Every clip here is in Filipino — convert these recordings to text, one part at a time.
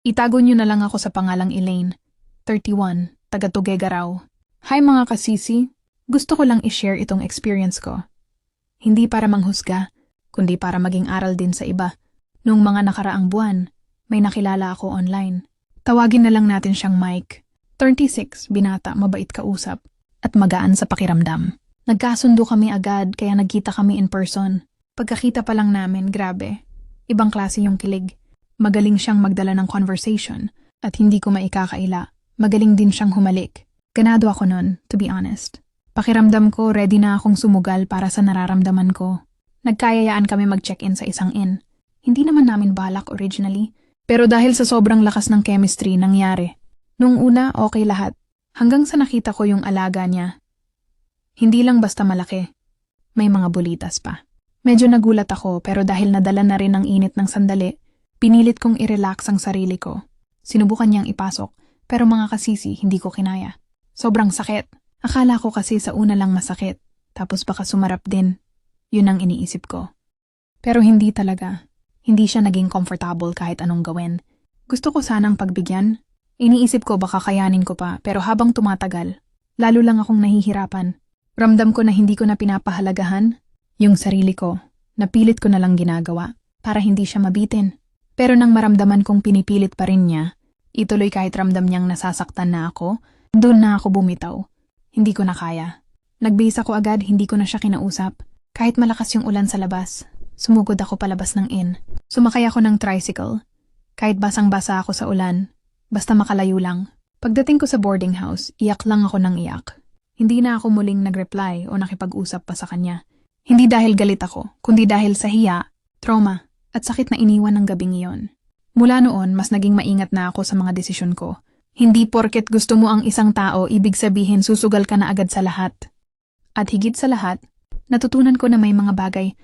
Itago niyo na lang ako sa pangalang Elaine, 31, taga Tuguegarao. Hi mga kasisi, gusto ko lang i-share itong experience ko. Hindi para manghusga, kundi para maging aral din sa iba. Noong mga nakaraang buwan, may nakilala ako online. Tawagin na lang natin siyang Mike. 36, binata, mabait kausap, at magaan sa pakiramdam. Nagkasundo kami agad kaya nagkita kami in person. Pagkakita pa lang namin, grabe. Ibang klase yung kilig. Magaling siyang magdala ng conversation at hindi ko maikakaila. Magaling din siyang humalik. Ganado ako nun, to be honest. Pakiramdam ko ready na akong sumugal para sa nararamdaman ko. Nagkayayaan kami mag-check-in sa isang inn. Hindi naman namin balak originally, pero dahil sa sobrang lakas ng chemistry nangyari. Nung una, okay lahat. Hanggang sa nakita ko yung alaga niya. Hindi lang basta malaki. May mga bulitas pa. Medyo nagulat ako pero dahil nadala na rin ang init ng sandali, pinilit kong i-relax ang sarili ko. Sinubukan niyang ipasok, pero mga kasisi, hindi ko kinaya. Sobrang sakit. Akala ko kasi sa una lang masakit, tapos baka sumarap din. Yun ang iniisip ko. Pero hindi talaga. Hindi siya naging comfortable kahit anong gawin. Gusto ko sanang pagbigyan. Iniisip ko baka kayanin ko pa, pero habang tumatagal, lalo lang akong nahihirapan. Ramdam ko na hindi ko na pinapahalagahan yung sarili ko. Napilit ko na lang ginagawa para hindi siya mabitin. Pero nang maramdaman kong pinipilit pa rin niya, ituloy kahit ramdam niyang nasasaktan na ako, doon na ako bumitaw. Hindi ko na kaya. Nagbihis ako agad, hindi ko na siya kinausap. Kahit malakas yung ulan sa labas, sumugod ako palabas ng inn. Sumakay ako ng tricycle. Kahit basang-basa ako sa ulan, basta makalayo lang. Pagdating ko sa boarding house, iyak lang ako ng iyak. Hindi na ako muling nag-reply o nakipag-usap pa sa kanya. Hindi dahil galit ako, kundi dahil sa hiya, trauma, at sakit na iniwan ng gabing iyon. Mula noon, mas naging maingat na ako sa mga desisyon ko. Hindi porket gusto mo ang isang tao, ibig sabihin susugal ka na agad sa lahat. At higit sa lahat, natutunan ko na may mga bagay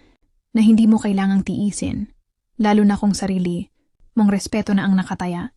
na hindi mo kailangang tiisin, lalo na kung sarili mong respeto na ang nakataya.